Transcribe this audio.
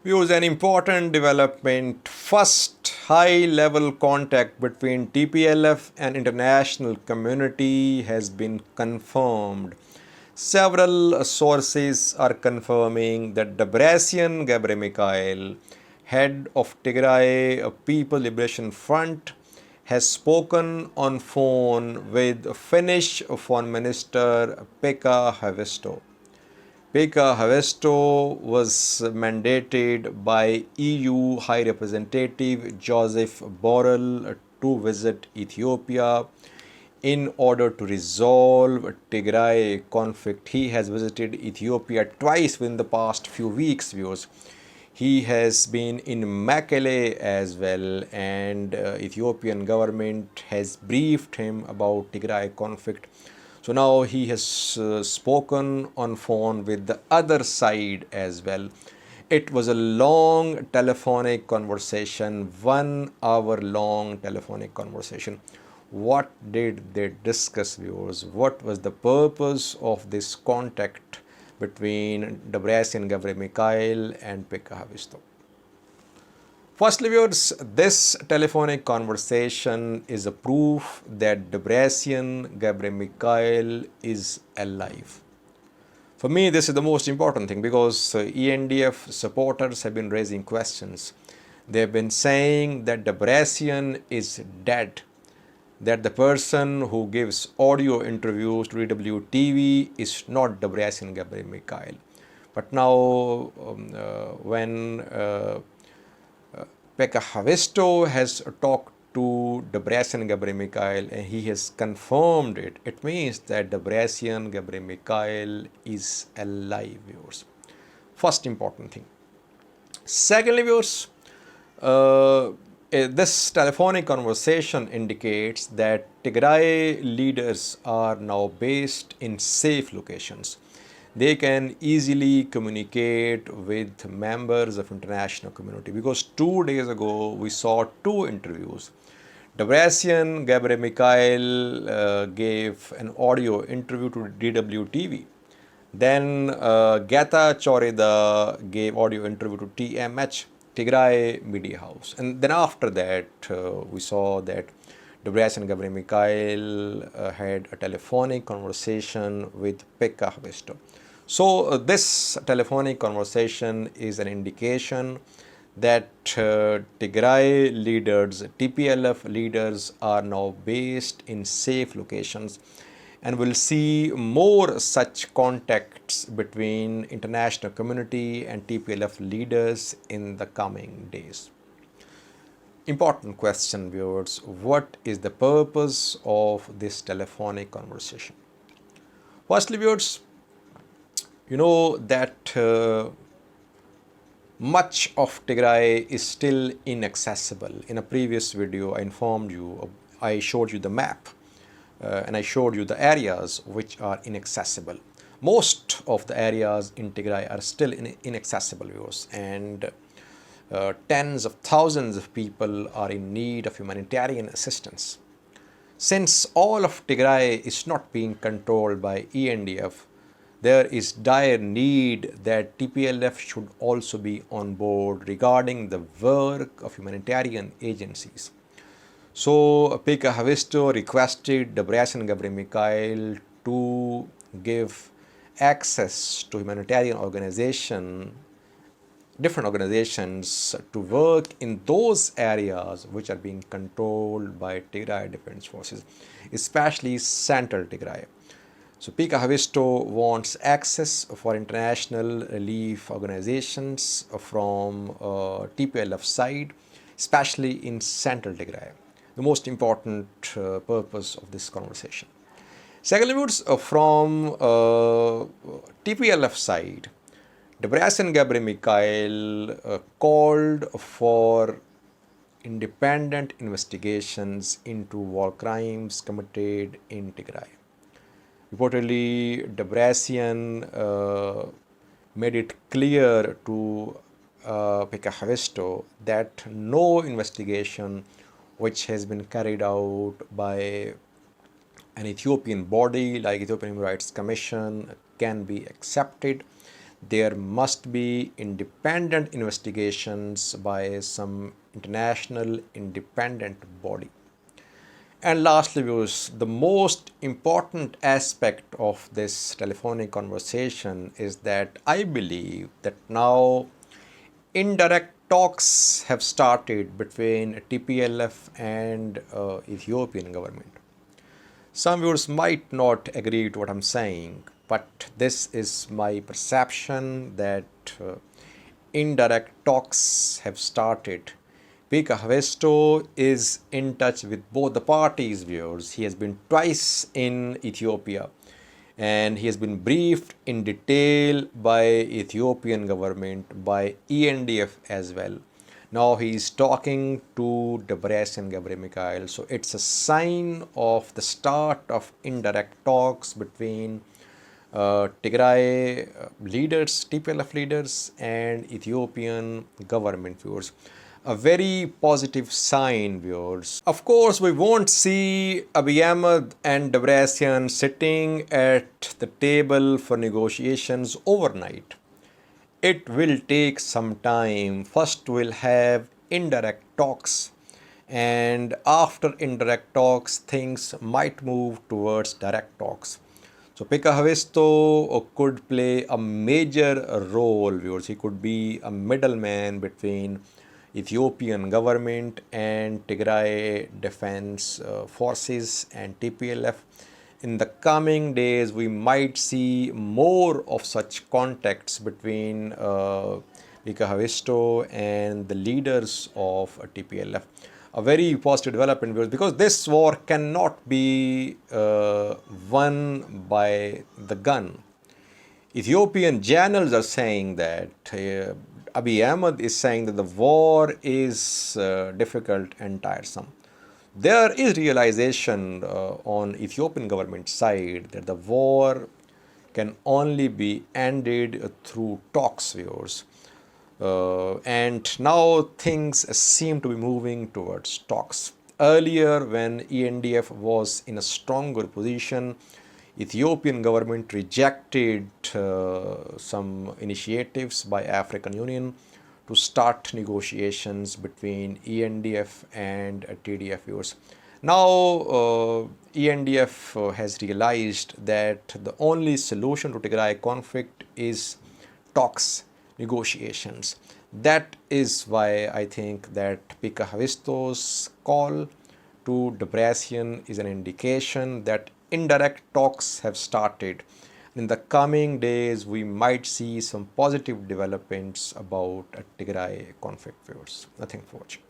Views an important development. First high-level contact between TPLF and international community has been confirmed. Several sources are confirming that Debretsion Gebremichael, head of Tigray People Liberation Front, has spoken on phone with Finnish Foreign Minister Pekka Haavisto. Pekka Haavishto was mandated by EU High Representative Joseph Borrell to visit Ethiopia in order to resolve Tigray conflict. He has visited Ethiopia twice within the past few weeks, viewers. He has been in Mekelle as well, and Ethiopian government has briefed him about Tigray conflict. So now he has spoken on phone with the other side as well. It was a long telephonic conversation, 1 hour long telephonic conversation. What did they discuss, viewers? What was the purpose of this contact between Debretsion Gebremichael and Pekka Haavisto? Firstly, viewers, this telephonic conversation is a proof that Debretsion Gebremichael is alive. For me, this is the most important thing because ENDF supporters have been raising questions. They have been saying that Debretsion is dead, that the person who gives audio interviews to DWTV is not Debretsion Gebremichael. But now, when Pekka Haavisto has talked to Debretsion Gebremichael and he has confirmed it. It means that Debretsion Gebremichael is alive, viewers. First important thing. Secondly, viewers, this telephonic conversation indicates that Tigray leaders are now based in safe locations. They can easily communicate with members of international community because 2 days ago we saw 2 interviews. Debretsion Gebremichael gave an audio interview to DWTV. Then Geta Chorida gave audio interview to TMH, Tigray Media House. And then after that we saw that Debretsion Gebremichael had a telephonic conversation with Pekka Haavisto. So this telephonic conversation is an indication that Tigray leaders, TPLF leaders are now based in safe locations, and we'll see more such contacts between international community and TPLF leaders in the coming days. Important question, viewers. What is the purpose of this telephonic conversation? Firstly, viewers, you know that much of Tigray is still inaccessible. In a previous video, I informed you, I showed you the map and I showed you the areas which are inaccessible. Most of the areas in Tigray are still inaccessible, viewers, and tens of thousands of people are in need of humanitarian assistance. Since all of Tigray is not being controlled by ENDF, there is dire need that TPLF should also be on board regarding the work of humanitarian agencies. So Pekka Haavisto requested Debretsion Gebremichael to give access to humanitarian different organizations to work in those areas which are being controlled by Tigray Defense Forces, especially Central Tigray. So Pekka Haavisto wants access for international relief organizations from TPLF side, especially in Central Tigray. The most important purpose of this conversation. Secondly, from TPLF side, Debretsion Gebremichael called for independent investigations into war crimes committed in Tigray. Reportedly, Debretsion made it clear to Pekka Haavisto that no investigation which has been carried out by an Ethiopian body like Ethiopian Human Rights Commission can be accepted. there must be independent investigations by some international independent body. And lastly, viewers, the most important aspect of this telephonic conversation is that I believe that now indirect talks have started between TPLF and Ethiopian government. Some viewers might not agree to what I'm saying, but this is my perception that indirect talks have started. Pekka Haavisto is in touch with both the parties, viewers. He has been twice in Ethiopia and he has been briefed in detail by Ethiopian government, by ENDF as well. Now he is talking to Debretsion Gebremichael. So it's a sign of the start of indirect talks between Tigray leaders, TPLF leaders, and Ethiopian government, viewers. A very positive sign, viewers. Of course, we won't see Abiy Ahmed and Debretsion sitting at the table for negotiations overnight. It will take some time. First, we'll have indirect talks, and after indirect talks, things might move towards direct talks. So Pekka Haavisto could play a major role, viewers. He could be a middleman between Ethiopian government and Tigray defense forces and TPLF. In the coming days, we might see more of such contacts between Pekka Haavisto and the leaders of TPLF. A very positive development, because this war cannot be won by the gun. Ethiopian journals are saying that Abiy Ahmed is saying that the war is difficult and tiresome. There is realization on Ethiopian government side that the war can only be ended through talks, viewers. And now things seem to be moving towards talks. Earlier, when ENDF was in a stronger position, Ethiopian government rejected some initiatives by African Union to start negotiations between ENDF and TDF, viewers. Now ENDF has realized that the only solution to Tigray conflict is talks, negotiations. That is why I think that Pekka Haavisto's call to Debretsion is an indication that indirect talks have started. In the coming days, we might see some positive developments about a Tigray conflict, viewers. Nothing for watching.